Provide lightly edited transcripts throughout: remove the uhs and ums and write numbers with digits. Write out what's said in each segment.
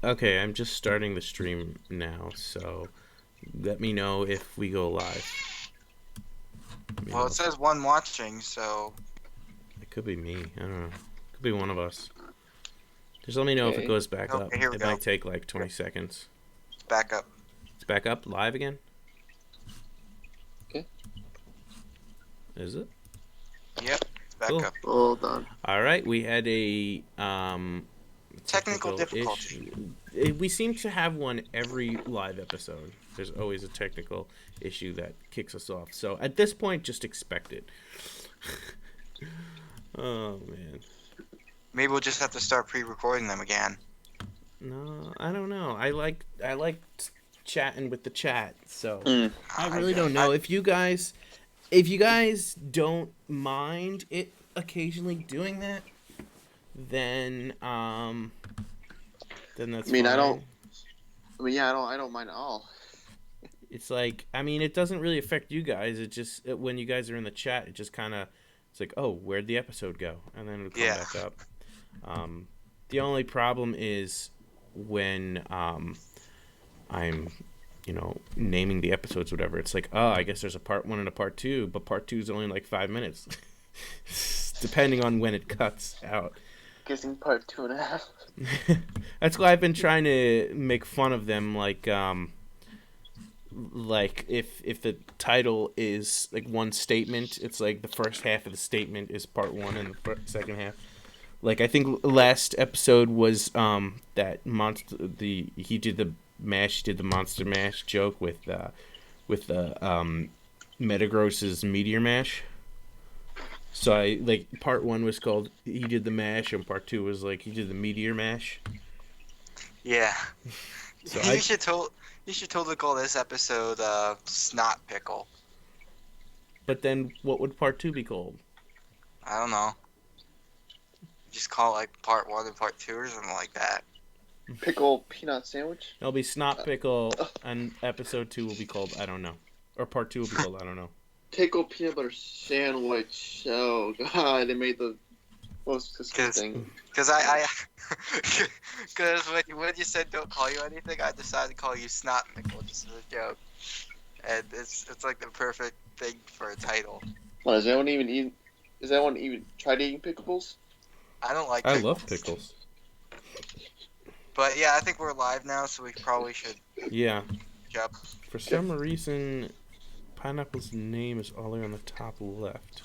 Okay, I'm just starting the stream now, so let me know if we go live. Let me Well, know it says one watching, so... it could be me. I don't know. It could be one of us. Just let me know if it Okay. goes back up. Okay, here we It go. might take like 20 seconds. Back up. It's back up live again? Okay. Is it? Yep, it's back Cool. up. Hold on. All right, we had a Technical issue. difficulty. We seem to have one every live episode. There's always a technical issue that kicks us off. So at this point, just expect it. Oh man. Maybe we'll just have to start pre-recording them again. No, I don't know. I like chatting with the chat. So I I- really don't know if you guys don't mind it occasionally doing that, then that's fine. I don't mind at all. It's like, I mean, it doesn't really affect you guys. It just when you guys are in the chat, it just kind of, it's like, oh, where'd the episode go? And then it'll come back up. The only problem is when I'm, naming the episodes, or whatever. It's like, oh, I guess there's a part 1 and a part 2, but part 2 is only like 5 minutes, depending on when it cuts out. Guessing part 2.5. That's why I've been trying to make fun of them, like if the title is like one statement, it's like the first half of the statement is part 1 and the second half. Like I think last episode was that he did the Monster Mash joke with the Metagross's Meteor Mash. So I like part 1 was called he did the mash, and part 2 was like he did the Meteor Mash. Yeah. So you should totally call this episode Snot Pickle. But then what would part 2 be called? I don't know. Just call it like part 1 and part 2 or something like that. Pickle peanut sandwich? It'll be Snot Pickle, and episode 2 will be called I don't know. Or part 2 will be called I don't know. Pickle peanut butter sandwich. Oh god, they made the most disgusting. Because when you said don't call you anything, I decided to call you Snot Pickle just as a joke. And it's like the perfect thing for a title. What, has anyone even tried eating pickles? I don't like I pickles. love pickles. But yeah, I think we're live now, so we probably should. Yeah. Yep. For some reason, Pineapple's name is all the way on the top left.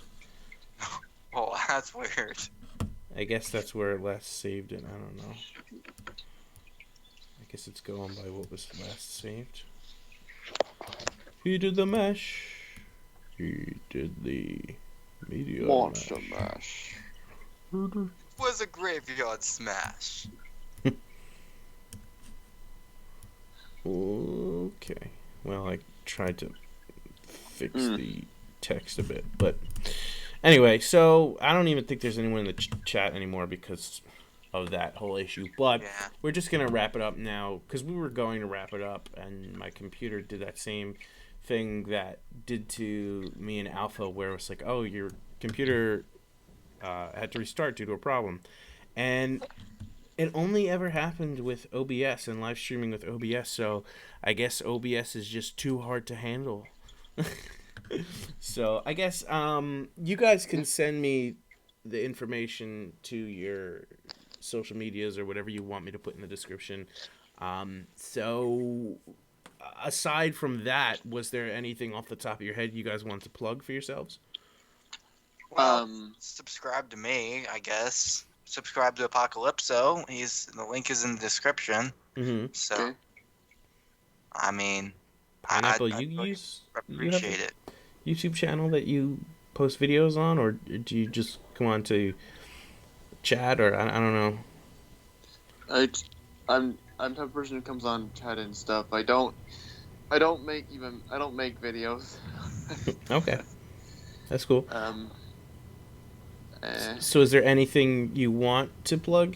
Oh, that's weird. I guess that's where it last saved it. I don't know. I guess it's going by what was last saved. He did the mash. He did the meteor Monster mash. Was a graveyard smash. Okay. Well, I tried to fix the text a bit, but anyway, so I don't even think there's anyone in the chat anymore because of that whole issue. But we're just gonna wrap it up now because we were going to wrap it up, and my computer did that same thing that did to me in Alpha, where it was like, oh, your computer had to restart due to a problem, and it only ever happened with OBS and live streaming with OBS, so I guess OBS is just too hard to handle. So I guess you guys can send me the information to your social medias or whatever you want me to put in the description. So aside from that, was there anything off the top of your head you guys want to plug for yourselves? Well, subscribe to me, I guess. Subscribe to Apocalypso. The link is in the description. Mm-hmm. So, okay. I mean, Pineapple, I you appreciate it. YouTube channel that you post videos on, or do you just come on to chat, or I don't know? I'm the type of person who comes on chat and stuff. I don't make videos. Okay, that's cool. So is there anything you want to plug?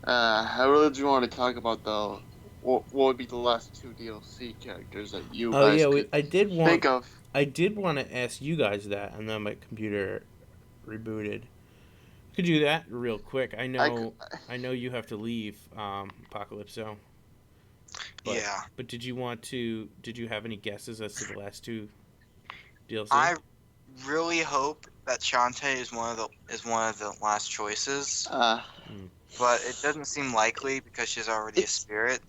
I really do want to talk about what would be the last 2 DLC characters that you guys could think of. I did want to ask you guys that, and then my computer rebooted. Could do that real quick. I know you have to leave, Apocalypso. But Yeah. but did you have any guesses as to the last two DLC? I really hope that Shantae is one of the last choices, but it doesn't seem likely because she's already a spirit.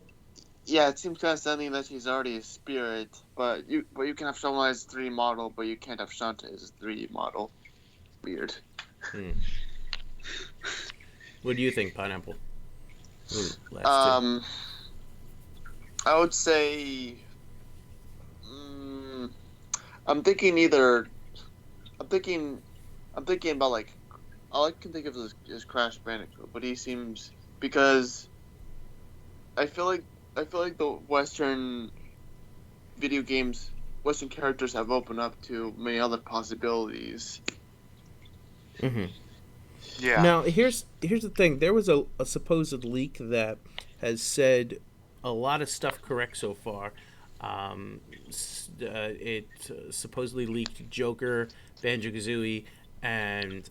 Yeah, it seems kind of stunning that she's already a spirit, but you can have someone as 3 model, but you can't have Shantae as a 3 model. Weird. What do you think, Pineapple? Ooh, I would say, I'm thinking about like, all I can think of is Crash Bandicoot, but he seems, because I feel like the Western characters have opened up to many other possibilities. Yeah. Now here's the thing. There was a supposed leak that has said a lot of stuff correct so far. It supposedly leaked Joker, Banjo-Kazooie, and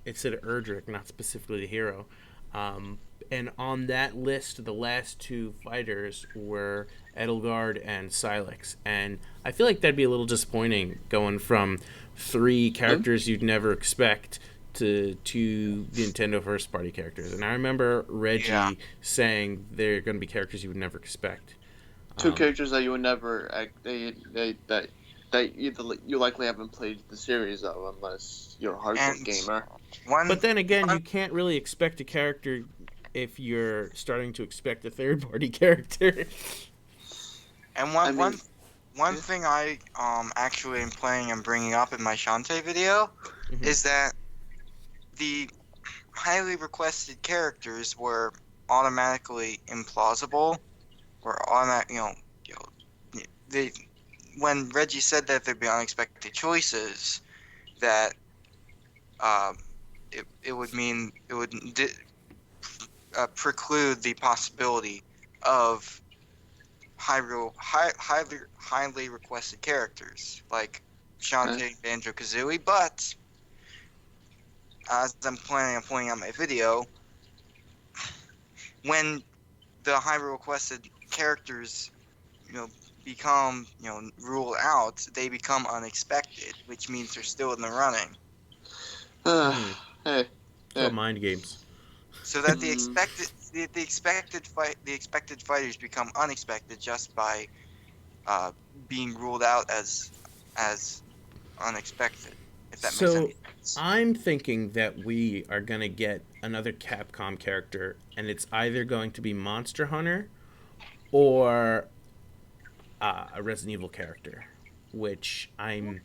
it said Erdrick, not specifically the hero. And on that list, the last 2 fighters were Edelgard and Silex. And I feel like that'd be a little disappointing going from 3 characters you'd never expect to 2 Nintendo first party characters. And I remember Reggie saying they're going to be characters you would never expect. 2 characters that you would never that you likely haven't played the series of unless you're a hardcore gamer. But then again, you can't really expect a character if you're starting to expect a third party character. And one thing I actually am playing and bringing up in my Shantae video is that the highly requested characters were automatically implausible, or automatic. When Reggie said that there'd be unexpected choices, that it would mean it would preclude the possibility of highly requested characters like Shantae, Banjo-Kazooie, but as I'm planning on pointing out in my video, when the highly requested characters, become, ruled out, they become unexpected, which means they're still in the running. So mind games. So that the expected fighters become unexpected just by being ruled out as unexpected. If that makes any sense. I'm thinking that we are going to get another Capcom character, and it's either going to be Monster Hunter or a Resident Evil character, which I'm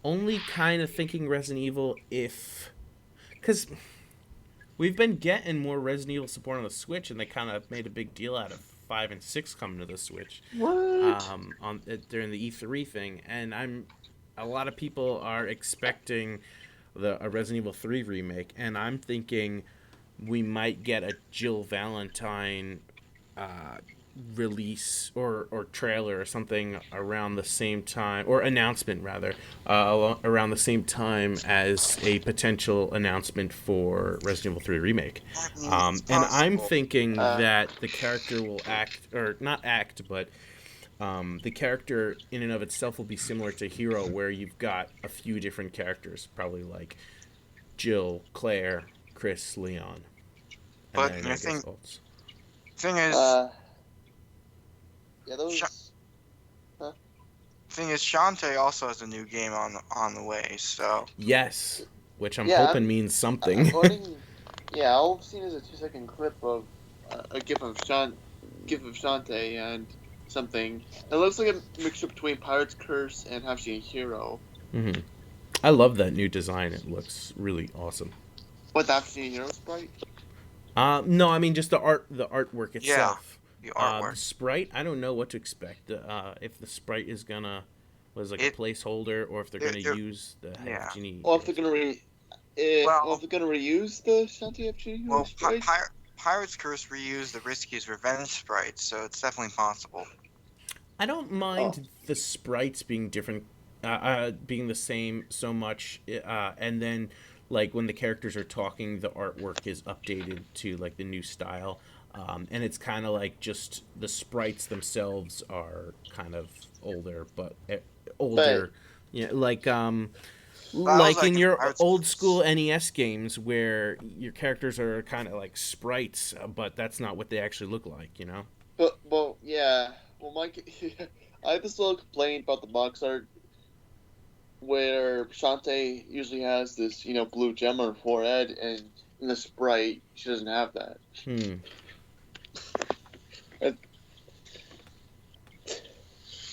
only kind of thinking Resident Evil because we've been getting more Resident Evil support on the Switch, and they kind of made a big deal out of 5 and 6 coming to the Switch. What? During the E3 thing, and a lot of people are expecting a Resident Evil 3 remake, and I'm thinking we might get a Jill Valentine release or trailer or something around the same time, or announcement rather, around the same time as a potential announcement for Resident Evil 3 remake. And I'm thinking that the character will the character in and of itself will be similar to Hero, where you've got a few different characters, probably like Jill, Claire, Chris, Leon. But the thing is, Shantae also has a new game on the way, so yes, which I'm hoping means something. All I've seen is a 2-second clip of a gif of Shantae and something. It looks like a mixture between Pirate's Curse and Hashi Hero. Mm-hmm. I love that new design. It looks really awesome. What, the Hashi Hero sprite? No, I mean just the artwork itself. Yeah, the artwork. The sprite, I don't know what to expect. If the sprite is gonna a placeholder, or if they're gonna use the genie. Or if they're gonna reuse the Shantae FG. Well, Pirate's Curse reused the Risky's Revenge sprite, so it's definitely possible. I don't mind the sprites being different, being the same so much, and then like when the characters are talking, the artwork is updated to like the new style. And it's kind of like just the sprites themselves are kind of older, but older, yeah, like in your old school NES games where your characters are kind of like sprites, but that's not what they actually look like, you know? But, well, yeah. Well, Mike, I have this little complaint about the box art where Shantae usually has this, blue gem on her forehead, and in the sprite, she doesn't have that. And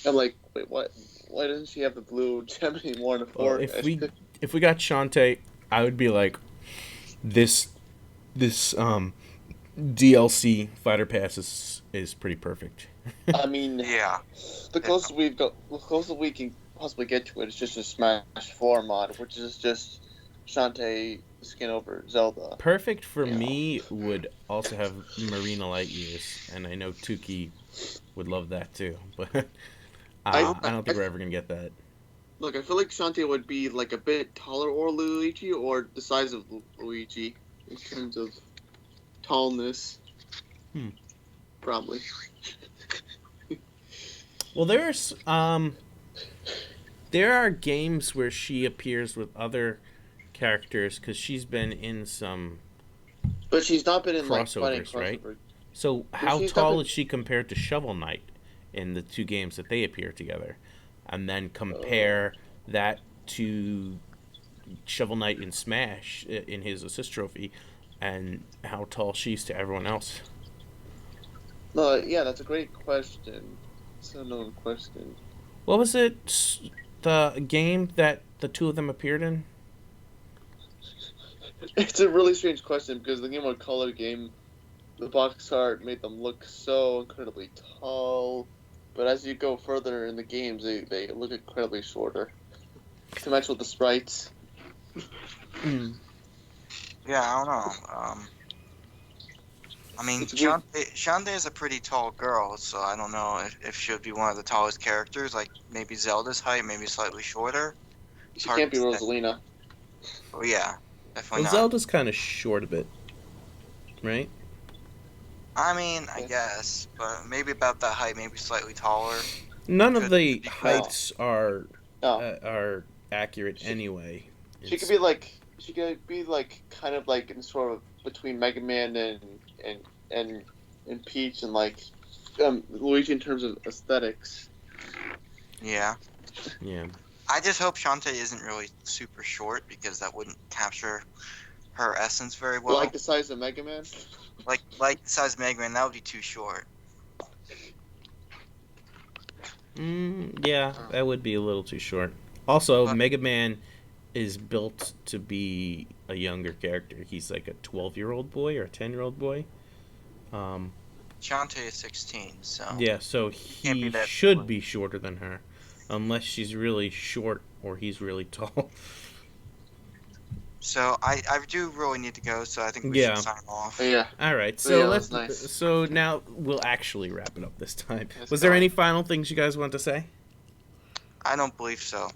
I'm like, wait, what? Why doesn't she have the blue gem anymore on her forehead? If we got Shantae, I would be like, this DLC fighter pass is pretty perfect. I mean, yeah. The closest we can possibly get to it is just a Smash 4 mod, which is just Shantae skin over Zelda. Perfect for me would also have Marina Light Years, and I know Thicc would love that too, but I don't think we're ever gonna get that. Look, I feel like Shantae would be like a bit taller or Luigi, or the size of Luigi in terms of tallness. Probably. Well, there are games where she appears with other characters because she's been in some. But she's not been in crossovers, right? So how tall is she compared to Shovel Knight in the two games that they appear together, and then compare that to Shovel Knight in Smash in his assist trophy, and how tall she's to everyone else? Yeah, that's a great question. It's an unknown question. What was it? The game that the two of them appeared in? It's a really strange question because the Game Boy Color game, the box art made them look so incredibly tall, but as you go further in the games, they look incredibly shorter. To match with the sprites. Yeah, I don't know. I mean, Shantae is a pretty tall girl, so I don't know if she would be one of the tallest characters. Like maybe Zelda's height, maybe slightly shorter. She can't be Rosalina. Oh yeah, definitely not. Zelda's kind of short a bit, right? I mean, I guess, but maybe about that height, maybe slightly taller. None of the heights are accurate anyway. She could be like kind of like in sort of between Mega Man and Peach and like Luigi in terms of aesthetics. Yeah. Yeah. I just hope Shantae isn't really super short because that wouldn't capture her essence very well. Like the size of Mega Man? Like the size of Mega Man, that would be too short. Yeah, that would be a little too short. Also, Mega Man is built to be a younger character. He's like a 12-year-old boy or a 10-year-old boy. Shantae is 16, so... Yeah, so he should be shorter than her. Unless she's really short or he's really tall. So, I do really need to go, so I think we should sign off. Yeah. Alright, so nice. So now we'll actually wrap it up this time. Was there any final things you guys want to say? I don't believe so.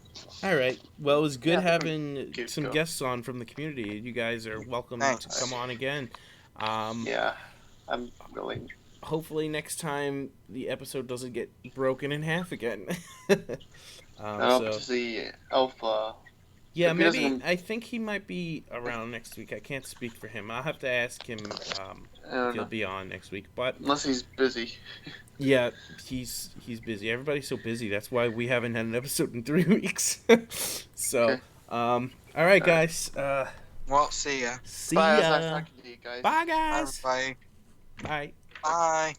Alright, well, it was good having some guests on from the community. You guys are welcome to come on again. Yeah, I'm willing. Hopefully next time the episode doesn't get broken in half again. I hope to see Alpha. Yeah, maybe. I think he might be around next week. I can't speak for him. I'll have to ask him if he'll be on next week. But unless he's busy. Yeah, he's busy. Everybody's so busy. That's why we haven't had an episode in 3 weeks. So, all right, guys. Well, see ya. See Bye, ya. nice talking to you guys. Bye, guys. Bye. Bye. Bye.